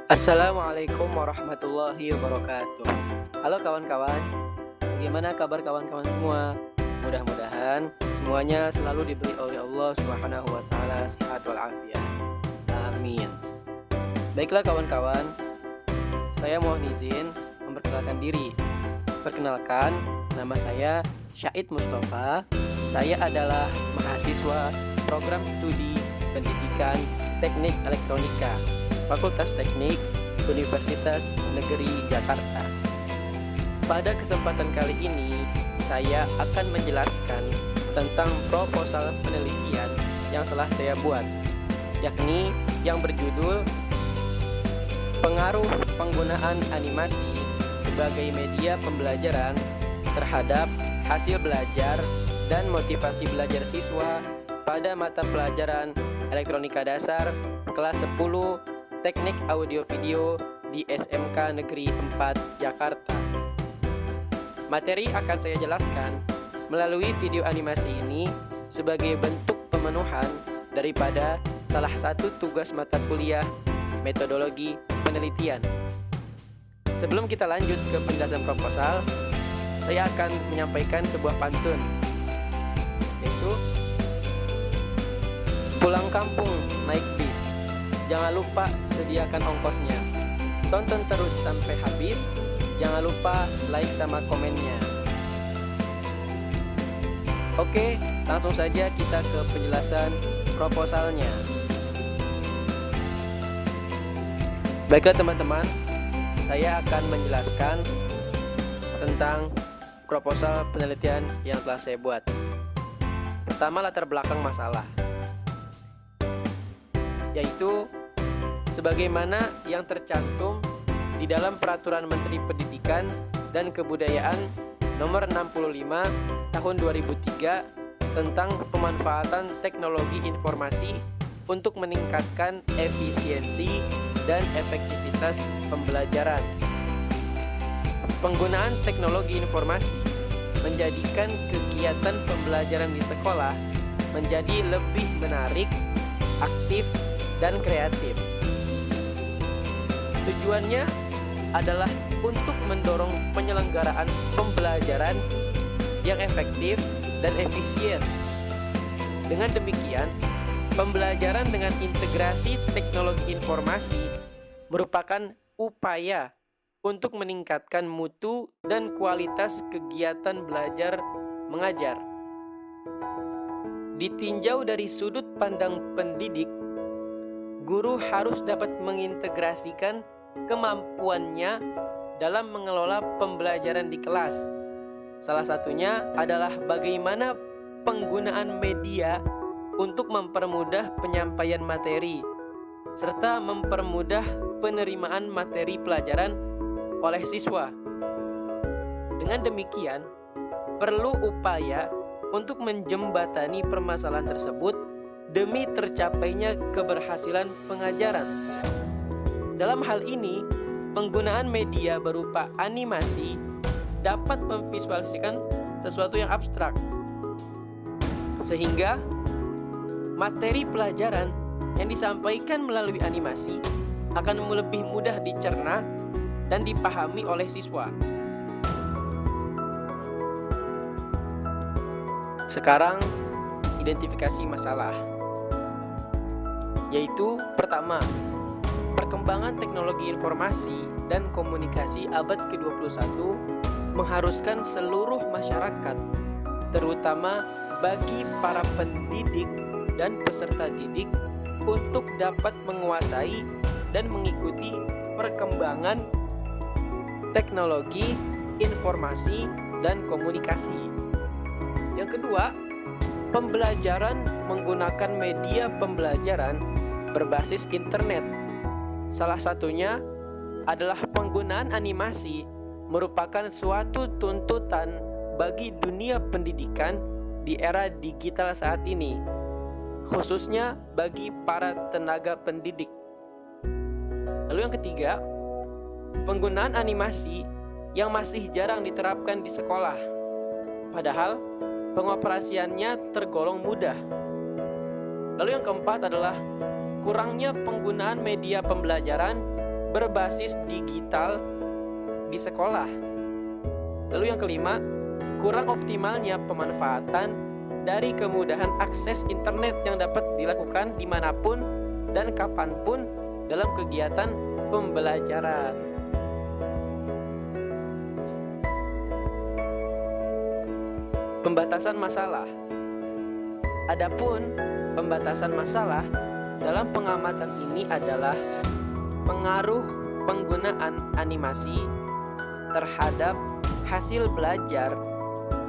Assalamualaikum warahmatullahi wabarakatuh. Halo kawan-kawan, bagaimana kabar kawan-kawan semua? Mudah-mudahan semuanya selalu diberi oleh Allah Subhanahu wa taala sehat walafiat. Amin. Baiklah kawan-kawan, saya mohon izin memperkenalkan diri. Perkenalkan, nama saya Syahid Mustafa. Saya adalah mahasiswa program studi pendidikan Teknik Elektronika Fakultas Teknik Universitas Negeri Jakarta. Pada kesempatan kali ini, saya akan menjelaskan tentang proposal penelitian yang telah saya buat, yakni yang berjudul Pengaruh Penggunaan Animasi sebagai Media Pembelajaran terhadap Hasil Belajar dan Motivasi Belajar Siswa pada mata pelajaran Elektronika Dasar kelas 10 Teknik Audio Video di SMK Negeri 4 Jakarta. Materi akan saya jelaskan melalui video animasi ini sebagai bentuk pemenuhan daripada salah satu tugas mata kuliah metodologi penelitian. Sebelum kita lanjut ke penjelasan proposal, saya akan menyampaikan sebuah pantun, yaitu pulang kampung naik bis, jangan lupa sediakan ongkosnya. Tonton terus sampai habis, jangan lupa like sama komennya. Oke, langsung saja kita ke penjelasan proposalnya. Baiklah teman-teman, saya akan menjelaskan tentang proposal penelitian yang telah saya buat. Pertama, latar belakang masalah, yaitu sebagaimana yang tercantum di dalam Peraturan Menteri Pendidikan dan Kebudayaan Nomor 65 Tahun 2003 tentang pemanfaatan teknologi informasi untuk meningkatkan efisiensi dan efektivitas pembelajaran. Penggunaan teknologi informasi menjadikan kegiatan pembelajaran di sekolah menjadi lebih menarik, aktif, dan kreatif. Tujuannya adalah untuk mendorong penyelenggaraan pembelajaran yang efektif dan efisien. Dengan demikian, pembelajaran dengan integrasi teknologi informasi merupakan upaya untuk meningkatkan mutu dan kualitas kegiatan belajar mengajar. Ditinjau dari sudut pandang pendidik, guru harus dapat mengintegrasikan kemampuannya dalam mengelola pembelajaran di kelas. Salah satunya adalah bagaimana penggunaan media untuk mempermudah penyampaian materi, serta mempermudah penerimaan materi pelajaran oleh siswa. Dengan demikian, perlu upaya untuk menjembatani permasalahan tersebut demi tercapainya keberhasilan pengajaran. Dalam hal ini, penggunaan media berupa animasi dapat memvisualisasikan sesuatu yang abstrak, sehingga materi pelajaran yang disampaikan melalui animasi akan lebih mudah dicerna dan dipahami oleh siswa. Sekarang, identifikasi masalah, yaitu pertama, perkembangan teknologi informasi dan komunikasi abad ke-21 mengharuskan seluruh masyarakat, terutama bagi para pendidik dan peserta didik, untuk dapat menguasai dan mengikuti perkembangan teknologi informasi dan komunikasi. Yang kedua, pembelajaran menggunakan media pembelajaran berbasis internet. Salah satunya adalah penggunaan animasi merupakan suatu tuntutan bagi dunia pendidikan di era digital saat ini, khususnya bagi para tenaga pendidik. Lalu yang ketiga, penggunaan animasi yang masih jarang diterapkan di sekolah, padahal pengoperasiannya tergolong mudah. Lalu yang keempat adalah kurangnya penggunaan media pembelajaran berbasis digital di sekolah. Lalu yang kelima, kurang optimalnya pemanfaatan dari kemudahan akses internet yang dapat dilakukan dimanapun dan kapanpun dalam kegiatan pembelajaran. Pembatasan masalah. Adapun pembatasan masalah dalam pengamatan ini adalah pengaruh penggunaan animasi terhadap hasil belajar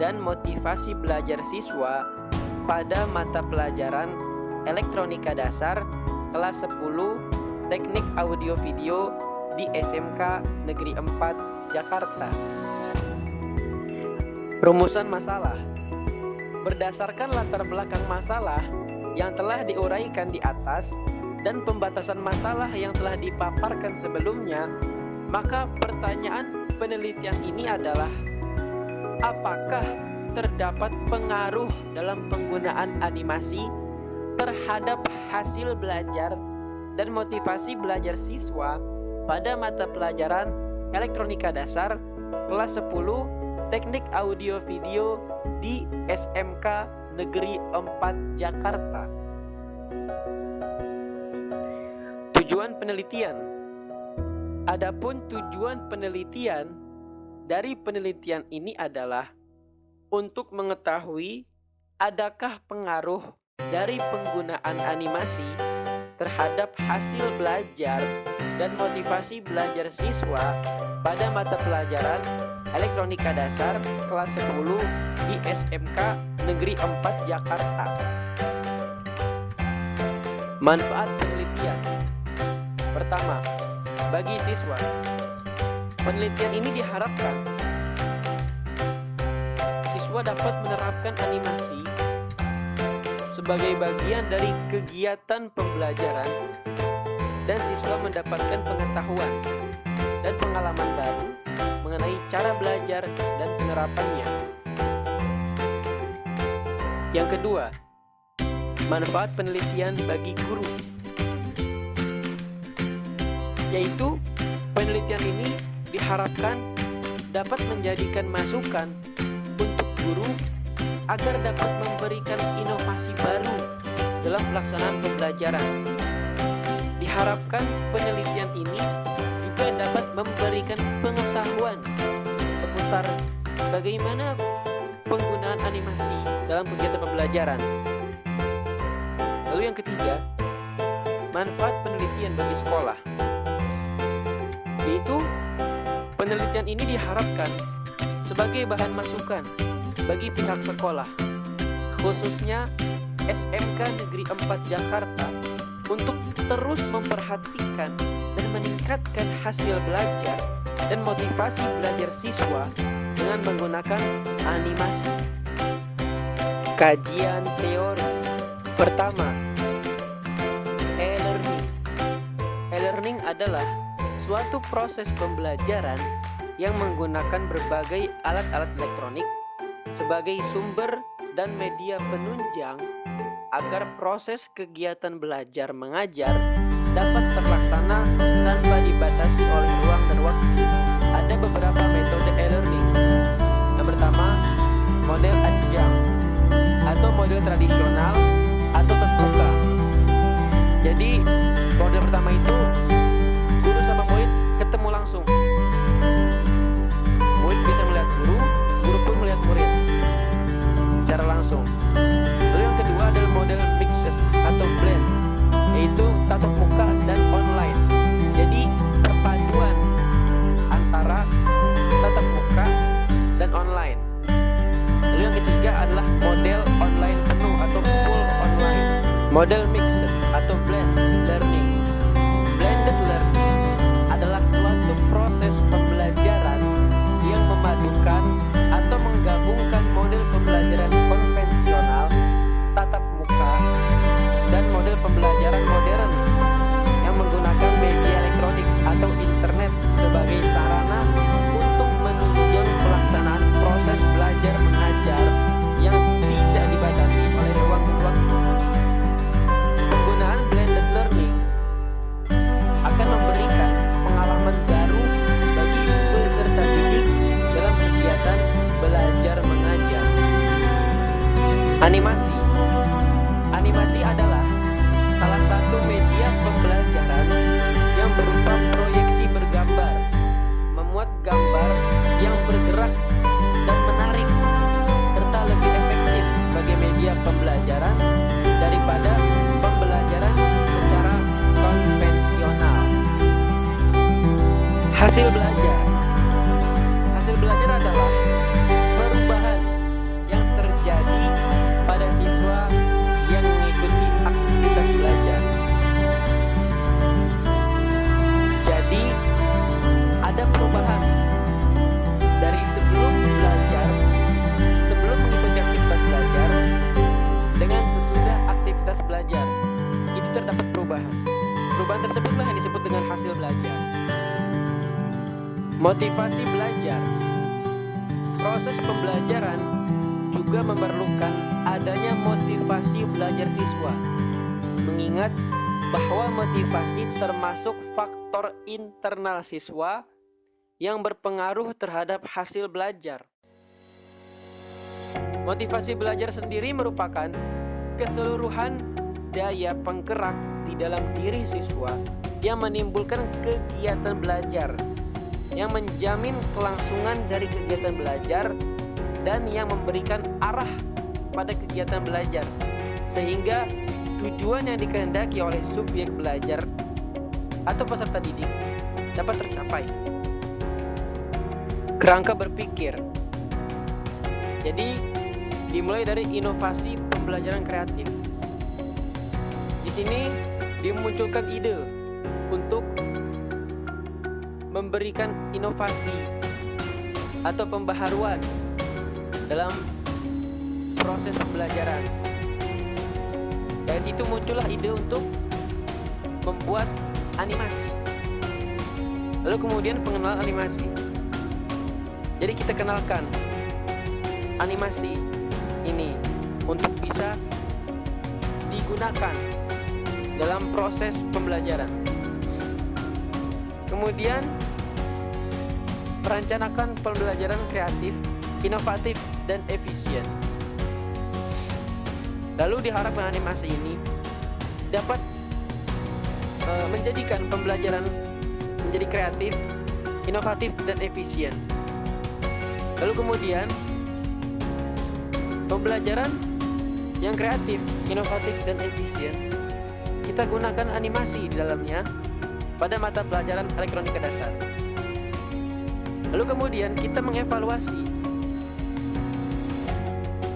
dan motivasi belajar siswa pada mata pelajaran Elektronika Dasar kelas 10 Teknik Audio Video di SMK Negeri 4 Jakarta. Rumusan masalah. Berdasarkan latar belakang masalah yang telah diuraikan di atas dan pembatasan masalah yang telah dipaparkan sebelumnya, maka pertanyaan penelitian ini adalah: apakah terdapat pengaruh dalam penggunaan animasi terhadap hasil belajar dan motivasi belajar siswa pada mata pelajaran Elektronika Dasar kelas 10 Teknik Audio Video di SMK Negeri 4 Jakarta. Tujuan penelitian. Adapun tujuan penelitian dari penelitian ini adalah untuk mengetahui adakah pengaruh dari penggunaan animasi terhadap hasil belajar dan motivasi belajar siswa pada mata pelajaran Elektronika Dasar kelas 10 di SMK Negeri 4 Jakarta. Manfaat penelitian. Pertama, bagi siswa, penelitian ini diharapkan siswa dapat menerapkan animasi sebagai bagian dari kegiatan pembelajaran dan siswa mendapatkan pengetahuan dan pengalaman baru mengenai cara belajar dan penerapannya. Yang kedua, manfaat penelitian bagi guru, yaitu penelitian ini diharapkan dapat menjadikan masukan untuk guru agar dapat memberikan inovasi baru dalam pelaksanaan pembelajaran. Diharapkan penelitian ini juga dapat memberikan pengetahuan seputar bagaimana penggunaan animasi dalam kegiatan pembelajaran. Lalu yang ketiga, manfaat penelitian bagi sekolah, yaitu penelitian ini diharapkan sebagai bahan masukan bagi pihak sekolah, khususnya SMK Negeri 4 Jakarta, untuk terus memperhatikan dan meningkatkan hasil belajar dan motivasi belajar siswa dengan menggunakan animasi. Kajian teori. Pertama, e-learning. E-learning adalah suatu proses pembelajaran yang menggunakan berbagai alat-alat elektronik sebagai sumber dan media penunjang agar proses kegiatan belajar mengajar dapat terlaksana tanpa dibatasi oleh ruang dan waktu. Ada beberapa metode e-learning. Yang pertama, model adjunct atau model tradisional atau terbuka. Jadi, model pertama itu guru sama murid ketemu langsung. Murid bisa melihat guru, guru pun melihat murid secara langsung. Lalu yang kedua adalah model mixed atau blend, yaitu tatap muka dan online. suatu media pembelajaran yang berupa proyeksi bergambar, memuat gambar yang bergerak dan menarik, serta lebih efektif sebagai media pembelajaran daripada pembelajaran secara konvensional. Hasil belajar. Hasil belajar adalah perubahan yang terjadi pada siswa yang mengikuti aktivitas belajar. Jadi, ada perubahan dari sebelum belajar, sebelum mengikuti aktivitas belajar, dengan sesudah aktivitas belajar. Itu terdapat perubahan. Perubahan tersebutlah yang disebut dengan hasil belajar. Motivasi belajar. Proses pembelajaran juga memerlukan adanya motivasi belajar siswa, mengingat bahwa motivasi termasuk faktor internal siswa yang berpengaruh terhadap hasil belajar. Motivasi belajar sendiri merupakan keseluruhan daya penggerak di dalam diri siswa yang menimbulkan kegiatan belajar, yang menjamin kelangsungan dari kegiatan belajar, dan yang memberikan arah pada kegiatan belajar, sehingga tujuan yang dikehendaki oleh subjek belajar atau peserta didik dapat tercapai. Kerangka berpikir. Jadi, dimulai dari inovasi pembelajaran kreatif. Di sini dimunculkan ide untuk memberikan inovasi atau pembaharuan dalam proses pembelajaran. Dari situ muncullah ide untuk membuat animasi. Lalu kemudian pengenalan animasi. Jadi kita kenalkan animasi ini untuk bisa digunakan dalam proses pembelajaran. Kemudian merencanakan pembelajaran kreatif, inovatif, dan efisien. Lalu diharapkan animasi ini dapat menjadikan pembelajaran menjadi kreatif, inovatif, dan efisien. Lalu kemudian pembelajaran yang kreatif, inovatif, dan efisien, kita gunakan animasi di dalamnya pada mata pelajaran elektronika dasar. Lalu kemudian kita mengevaluasi.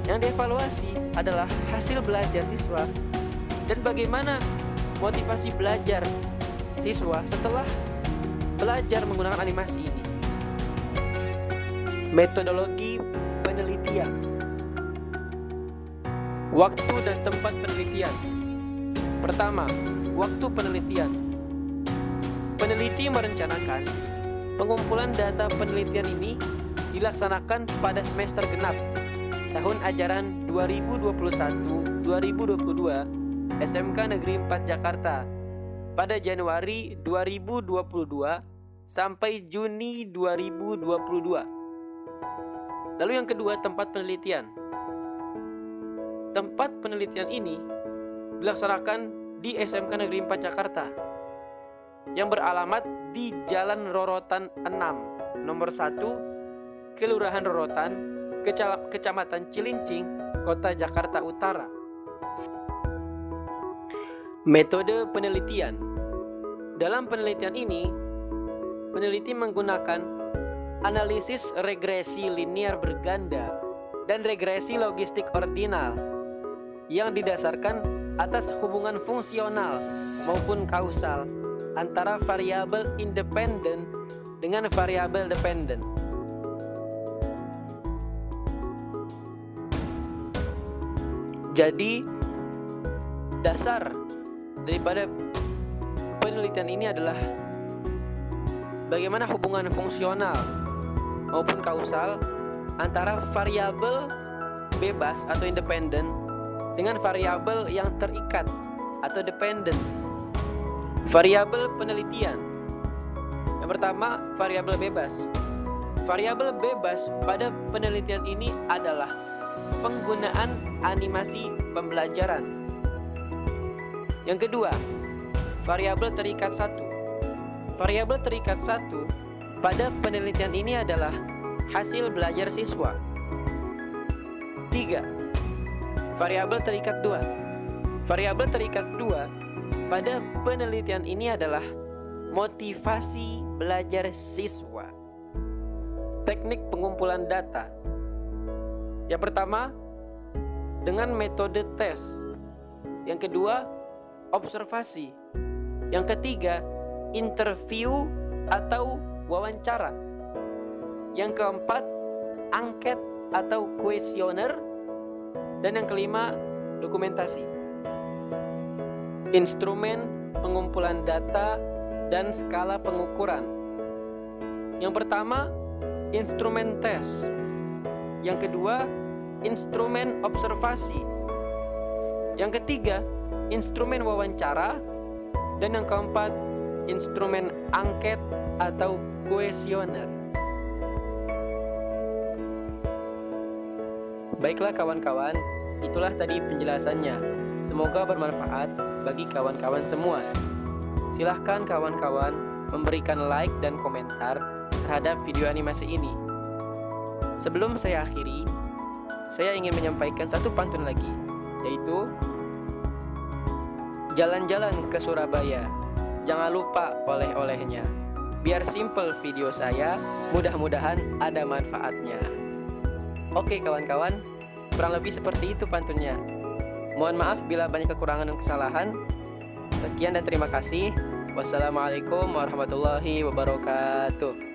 Yang dievaluasi adalah hasil belajar siswa dan bagaimana motivasi belajar siswa setelah belajar menggunakan animasi ini. Metodologi penelitian. Waktu dan tempat penelitian. Pertama, waktu penelitian. Peneliti merencanakan pengumpulan data penelitian ini dilaksanakan pada semester genap tahun ajaran 2021-2022 SMK Negeri 4 Jakarta pada Januari 2022 sampai Juni 2022. Lalu yang kedua, tempat penelitian. Tempat penelitian ini dilaksanakan di SMK Negeri 4 Jakarta yang beralamat di Jalan Rorotan 6, nomor 1, Kelurahan Rorotan, Kecamatan Cilincing, Kota Jakarta Utara. Metode penelitian. Dalam penelitian ini, peneliti menggunakan analisis regresi linear berganda dan regresi logistik ordinal yang didasarkan atas hubungan fungsional maupun kausal antara variabel independen dengan variabel dependen. Jadi, dasar daripada penelitian ini adalah bagaimana hubungan fungsional maupun kausal antara variabel bebas atau independen dengan variabel yang terikat atau dependen. Variabel penelitian. Yang pertama, variabel bebas. Variabel bebas pada penelitian ini adalah penggunaan animasi pembelajaran. Yang kedua, variabel terikat satu. Variabel terikat satu pada penelitian ini adalah hasil belajar siswa. 3. Variabel terikat 2. Variabel terikat 2 pada penelitian ini adalah motivasi belajar siswa. Teknik pengumpulan data. Yang pertama, dengan metode tes. Yang kedua, observasi. Yang ketiga, interview atau wawancara. Yang keempat, angket atau kuesioner. Dan yang kelima, dokumentasi. Instrumen pengumpulan data dan skala pengukuran. Yang pertama, instrumen tes. Yang kedua, instrumen observasi. Yang ketiga, instrumen wawancara. Dan yang keempat, instrumen angket atau kuesioner. Baiklah kawan-kawan, itulah tadi penjelasannya. Semoga bermanfaat bagi kawan-kawan semua. Silahkan kawan-kawan memberikan like dan komentar terhadap video animasi ini. Sebelum saya akhiri, saya ingin menyampaikan satu pantun lagi, yaitu jalan-jalan ke Surabaya, jangan lupa oleh-olehnya. Biar simple video saya, mudah-mudahan ada manfaatnya. Oke kawan-kawan, kurang lebih seperti itu pantunnya. Mohon maaf bila banyak kekurangan dan kesalahan. Sekian dan terima kasih. Wassalamualaikum warahmatullahi wabarakatuh.